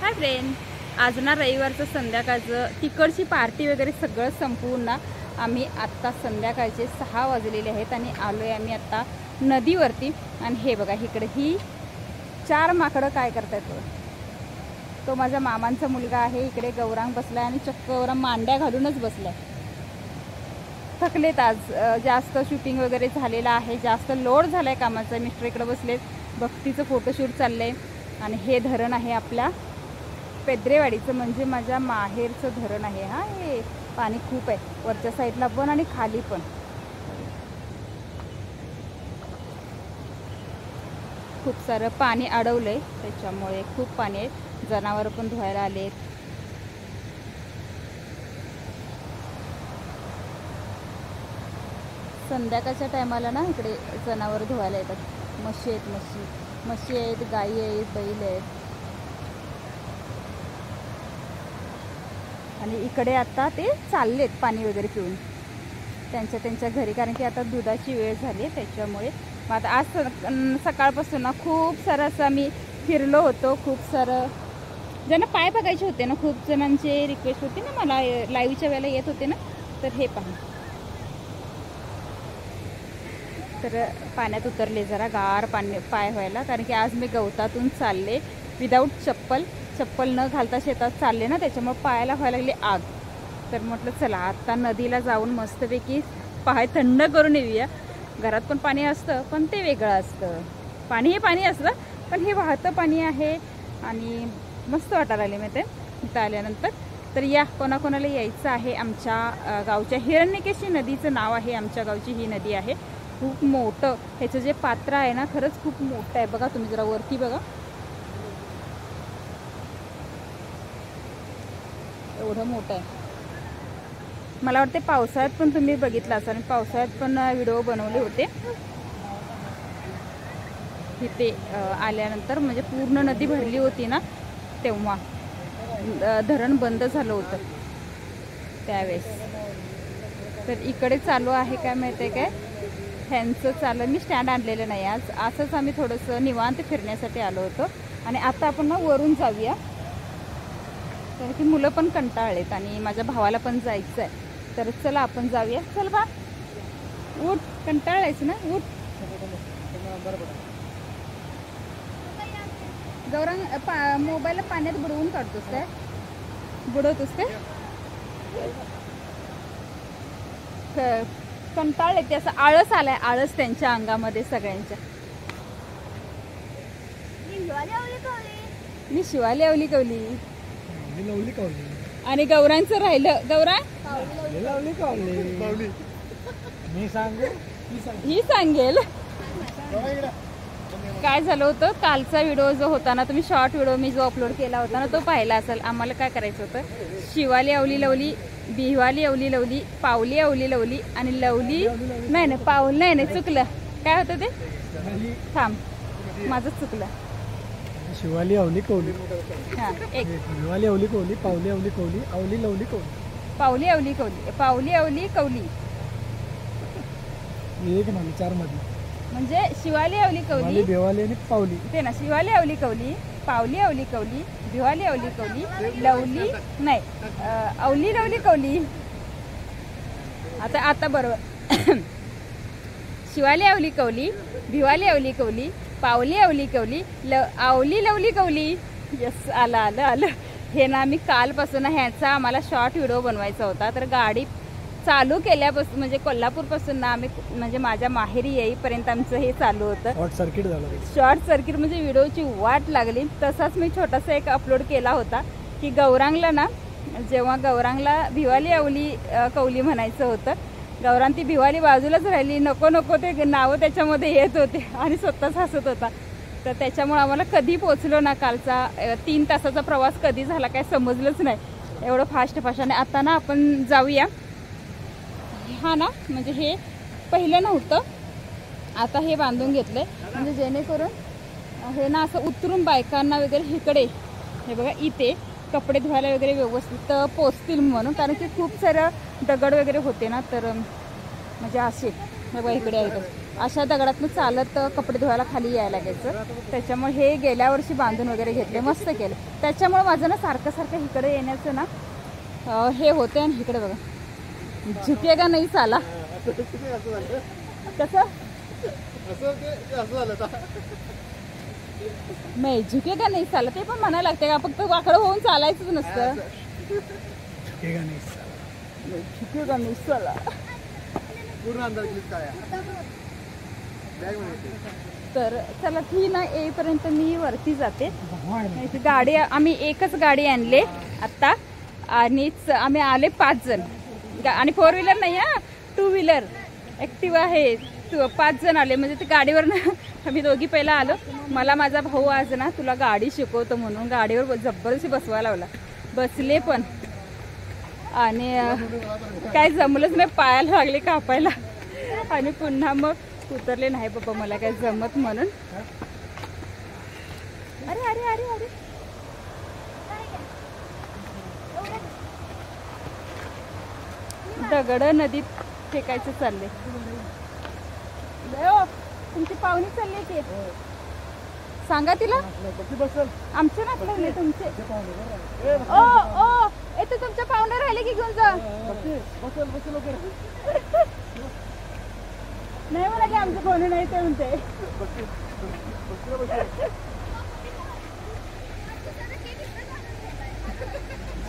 Hi friend, आज ना रविवारचं संध्याकाळचं तिकडची पार्टी वगैरे सगळं संपवून ना आम्ही आत्ता संध्याकाळचे 6 वाजलेले आहेत आणि आलो आहे आम्ही आत्ता नदीवरती. आणि हे बघा इकडे ही 4 माकडं काय करतात. तो माझ्या मामांचा मुलगा आहे. इकडे गौरांग बसलाय आणि चक्क गौरांग मांड्या घालूनच बसलाय. थकलेत, आज जास्त शूटिंग वगैरे झालेलं आहे, जास्त लोड झालाय कामाचा. मिस्टर इकडे बसलेत, भक्तीचं फोटोशूट चाललंय. आणि हे धरण आहे आपल्या पेद्रेवाडीचं, म्हणजे माझ्या माहेरचं धरण आहे. हा, हे पाणी खूप आहे वरच्या साईडला पण आणि खाली पण. खूप सारं पाणी अडवलंय, त्याच्यामुळे खूप पाणी आहे. जनावर पण धुवायला आलेत. संध्याकाळच्या टायमाला ना इकडे जनावर धुवायला येतात. म्हशी आहेत, म्हशी आहेत, गाई आहेत, बैल आहेत. आणि इकडे आता ते चाललेत पाणी वगैरे पिऊन त्यांच्या घरी, कारण की आता दुधाची वेळ झाली आहे. त्याच्यामुळे मग आता आज सकाळपासून ना खूप सारं असं आम्ही फिरलो होतो. खूप सारं ज्यांना पाय बघायचे होते ना, खूप जणांचे रिक्वेस्ट होती ना, मला लाईव्हच्या वेळेला येत होते ना. तर हे पहा, तर पाण्यात उतरले जरा गार पाय व्हायला, कारण की आज मी गवतातून चालले विदाऊट चप्पल न घालता शेतात चालले ना, त्याच्यामुळे पायाला व्हायला लागली आग. तर म्हटलं चला आता नदीला जाऊन मस्तपैकी पाय थंड करून येऊया. घरात पण पाणी असतं, पण ते वेगळं असतं. पाणी हे पाणी असतं, पण हे वाहतं पाणी आहे आणि मस्त वाटायला लागले मी ते इथं आल्यानंतर. तर या, कोणाकोणाला यायचं आहे आमच्या गावच्या हिरण्यकेशी नदीचं नाव आहे. आमच्या गावची ही नदी आहे. खूप मोठं ह्याचं जे पात्र आहे ना, खरंच खूप मोठं आहे. बघा तुम्ही जरा वरती बघा, एवढं मोठं आहे. मला वाटते पावसाळ्यात पण तुम्ही बघितलं असाल, आणि पावसाळ्यात पण व्हिडिओ बनवले होते. इथे आल्यानंतर म्हणजे पूर्ण नदी भरली होती ना, तेव्हा धरण बंद झालं होतं त्यावेळेस. तर इकडे चालू आहे काय माहिती आहे काय, ह्यांचं चाललं. मी स्टँड आणलेलं नाही आज, असंच आम्ही थोडंसं निवांत फिरण्यासाठी आलो होतो. आणि आता आपण ना वरून जाऊया, कारण की मुलं पण कंटाळलेत आणि माझ्या भावाला पण जायचं आहे. तर चला आपण जाऊया. चल बा, उठ, कंटाळायचं ना, उठ. गौरंग मोबाईलला पाण्यात बुडवून काढतोस काय, बुडवतोस काय? कंटाळले ते, असं आळस आलाय, आळस त्यांच्या अंगामध्ये सगळ्यांच्या. मी शिवाली अवली कवली आणि गौरांचं राहिलं. गौरांग ही सांगेल. काय झालं होतं, कालचा व्हिडिओ जो होता ना, तुम्ही शॉर्ट व्हिडिओ मी जो अपलोड केला होता ना, तो पाहिला असेल. आम्हाला काय करायचं होतं, शिवाली अवली लवली, बिहवाली अवली लवली, पावली अवली लवली आणि लवली नाही पाऊल नाही चुकलं. काय होतं ते, थांब, माझं चुकलं. शिवाली अवली कवली, हां, एक शिवाली अवली कवली, पावली अवली कवली, अवली लवली कवली, पावली अवली कवली, पावली अवली कवली, एक ना 4 मध्ये म्हणजे शिवाली अवली कवली, बेवाली आणि पावली ते ना. शिवाली अवली कवली, पावली अवली कवली, भिवाली अवली कवली, लवली नाही, अवली लवली कवली. आता बरोबर. शिवाली अवली कवली, भिवाली अवली कवली, पावली अवली कवली, आवली लवली कवली. यस, आलं. हे ना आम्ही कालपासून ह्याचा आम्हाला शॉर्ट व्हिडिओ बनवायचा होता. तर गाडी चालू केल्यापासून म्हणजे कोल्हापूरपासून ना आम्ही म्हणजे माझ्या माहेरी येईपर्यंत आमचं हे चालू होतं. शॉर्ट सर्किट म्हणजे व्हिडिओची वाट लागली. तसाच मी छोटासा एक अपलोड केला होता की गौरांगला ना, जेव्हा गौरांगला भिवाली अवली कवली म्हणायचं होतं, गौरांग ती भिवाली बाजूलाच राहिली, नको ते नावं त्याच्यामध्ये येत होते आणि स्वतःच हसत होता. तर त्याच्यामुळे आम्हाला कधी पोचलो ना, कालचा 3 तासाचा प्रवास कधी झाला काय समजलंच नाही, एवढं फास्ट. आणि आता ना आपण जाऊया. हा ना, म्हणजे हे पहिलं नव्हतं, आता हे बांधून घेतलंय, म्हणजे जेणेकरून हे ना असं उतरून बायकांना वगैरे इकडे हे बघा इथे कपडे धुवायला वगैरे व्यवस्थित पोचतील म्हणून, कारण की खूप सारं दगड वगैरे होते ना. तर म्हणजे असे हे बघा इकडे आहे, अशा दगडातनं चालत कपडे धुवायला खाली यायला लागायचं. त्याच्यामुळे हे गेल्या वर्षी बांधून वगैरे घेतले, मस्त केलं. त्याच्यामुळे माझं ना सारखं सारखं इकडे येण्याचं ना हे होते. आणि इकडे बघा झुकेगा नाही साला. कसं नाही झुकेगा नाही साला ते पण म्हणायला लागते का, फक्त वाकडं होऊन चालायचंच नसतं. झुकेगा नाही साला. तर चला ती ना येईपर्यंत मी वरती जाते. गाडी आम्ही एकच गाडी आणले आत्ता आणि आम्ही आले 5 जण. आणि 4 व्हीलर नाही हा, 2 व्हीलर ॲक्टिव्हा आहे. 5 जण आले म्हणजे ते गाडीवर ना आम्ही दोघी पहिला आलो. मला माझा भाऊ आज ना तुला गाडी शिकवतो म्हणून गाडीवर जबरदस्ती बसवायला लावला. बसले पण आणि काय जमलंच नाही, पायाला लागले कापायला. आणि पुन्हा मग उतरले नाही बाबा मला काय जमत म्हणून. अरे अरे अरे अरे दगड नदीत फेकायचं चालले. तुमची पाहुणी चालली की सांगा तिला. आमचे नातले तुमचे. ओ ओ येतो तुमच्या पाहुणे राहिले की घेऊन जा. नाही म्हणा की आमचं कोणी नाही ते म्हणते.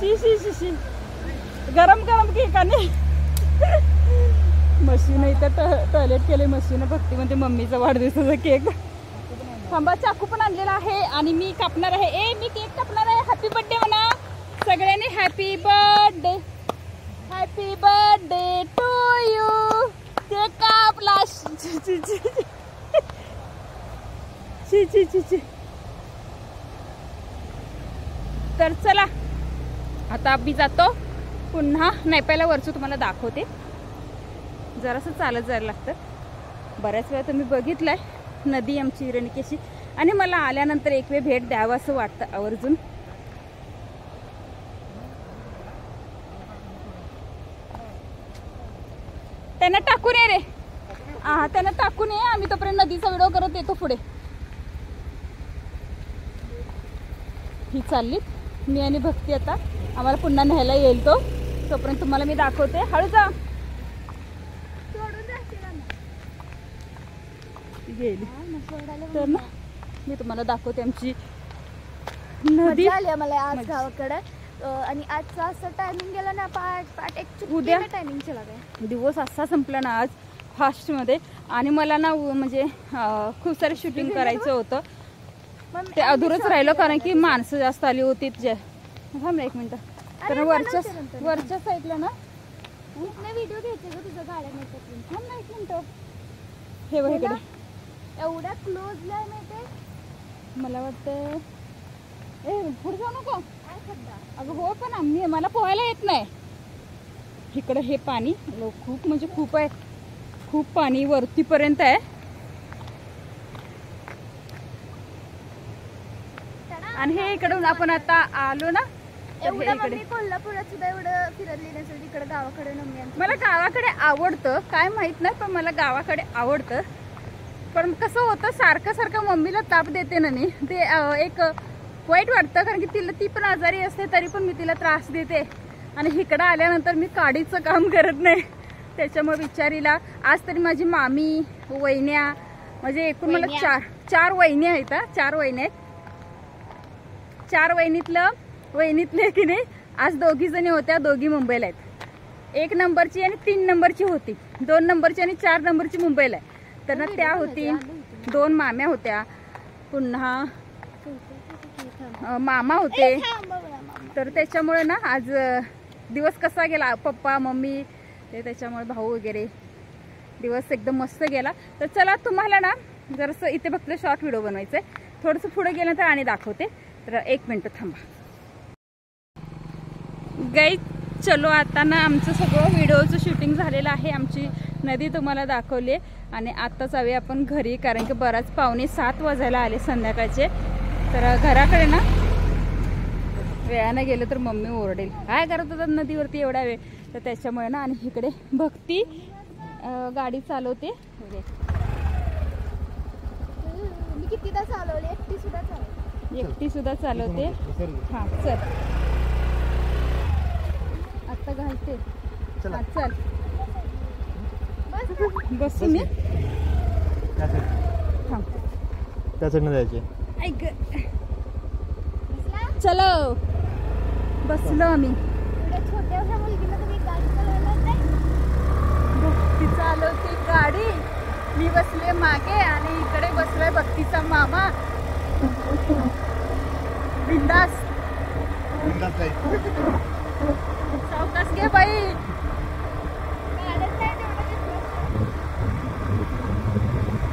शी शी शी शी गरम गरम केक आणि मशीन इथं टॉयलेट केले. मशीन भक्ती म्हणजे मम्मीचा वाढदिवसाचा केक. थांबा चाकू पण आणलेला आहे आणि मी कापणार आहे. मी केक कापणार आहे. हॅपी बर्थडे म्हणा सगळ्यांनी. Happy birthday, happy birthday to you. Cake कापला. ची ची ची ची. तर चला आता मी जातो पुन्हा. नाही पहिला वरचं तुम्हाला दाखवते. जरासं चालत जायला लागतं. बऱ्याच वेळा तुम्ही बघितलंय नदी आमची रेणुकेची. आणि मला आल्यानंतर एक वेळ भेट द्यावं असं वाटतं आवर्जून. त्यांना टाकून ये रे. हा त्यांना टाकून ये. आम्ही तोपर्यंत नदीचा व्हिडिओ करत येतो पुढे. ही चालली मी आणि भक्ती. आता आम्हाला पुन्हा न्यायला येईल तो. तोपर्यंत तुम्हाला मी दाखवते. हळू जा. गेली तर ना मी तुम्हाला दाखवते आमची नदी. आली मला आज गावाकडे. आणि आजचा असं टायमिंग गेला ना 5 उद्या टायमिंग चला गया. दिवस असा संपला ना आज फास्ट मध्ये. आणि मला ना म्हणजे खूप सारे शूटिंग करायचं होतं. ते अधूरच राहिलं कारण की माणसं जास्त आली होती. थांब एक मिनिट. तर वरच्या साईडला ना व्हिडिओ घ्यायचे ग तुझं गाड्या मिळतात. थांब ना एक मिनिट. हे बघ इकडे एवढ्या क्लोजला माहिती. मला वाटतं पुढे जाऊ नको. अगं हो पण आम्ही मला पोहायला येत नाही. इकडं हे पाणी खूप म्हणजे खूप आहे. खूप पाणी वरतीपर्यंत आहे. आणि हे इकडून आपण आता आलो ना. इकडे कोल्हापुरात सुद्धा एवढं फिरली नसेल. तिकडे गावाकडे मला गावाकडे आवडतं. काय माहित नाही पण मला गावाकडे आवडतं. पण कसं होतं सारखं सारखं मम्मीला ताप देते ना मी. ते एक वाईट वाटतं कारण की ती पण आजारी असते तरी पण मी तिला त्रास देते. आणि इकडं आल्यानंतर मी काडीचं काम करत नाही. त्याच्यामुळे बिचारीला आज तरी माझी मामी वहिन्या म्हणजे एकूण मला चार वहिनी आहेत. 4 वहिनी आहेत. 4 वहिनीतले की नाही आज 2 जणी होत्या. 2 मुंबईला आहेत. 1 नंबरची आणि 3 नंबरची होती. 2 नंबरची आणि 4 नंबरची मुंबईला आहे. तर ना त्या होती. 2 माम्या होत्या. पुन्हा मामा होते. तर त्याच्यामुळे ना आज दिवस कसा गेला. पप्पा मम्मी ते त्याच्यामुळे भाऊ वगैरे दिवस एकदम मस्त गेला. तर चला तुम्हाला ना जरासं इथे फक्त शॉर्ट व्हिडिओ बनवायचा आहे. थोडंसं पुढे गेलं तर आणि दाखवते. तर 1 मिनिट थांबा. गाईज चलो आता ना आमचं सगळं व्हिडिओचं शूटिंग झालेलं आहे. आमची नदी तुम्हाला दाखवली आणि आत्ताच हवे आपण घरी कारण की बराच 6:45 वाजायला आले संध्याकाळचे. तर घराकडे ना वेळानं गेलं तर मम्मी ओरडेल काय करत होतात नदीवरती एवढा वेळ. तर त्याच्यामुळे ना आणि इकडे भक्ती गाडी चालवते. कितीदा चालवली, एकटी सुद्धा चालवली. एकटी सुद्धा चालवते. हा चल आता घालते. हा, चल बसू मी. हा त्या साईडनं जायचे. ऐक चलो बसलो आम्ही. एवढ्या छोट्याशा मुलगीला तुम्ही गाडी चालवणार नाही. भक्ती चालवते गाडी, मी बसले मागे आणि इकडे बसलोय भक्तीचा मामा बिंदास. सावकाश घे बाई. काढत नाही तेवढं दिसलं.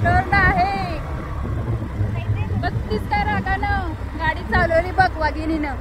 टर्न आहे. माहितीये का? बघतीस काय रागानं गाडी चालवली बघ वाघिणीनं.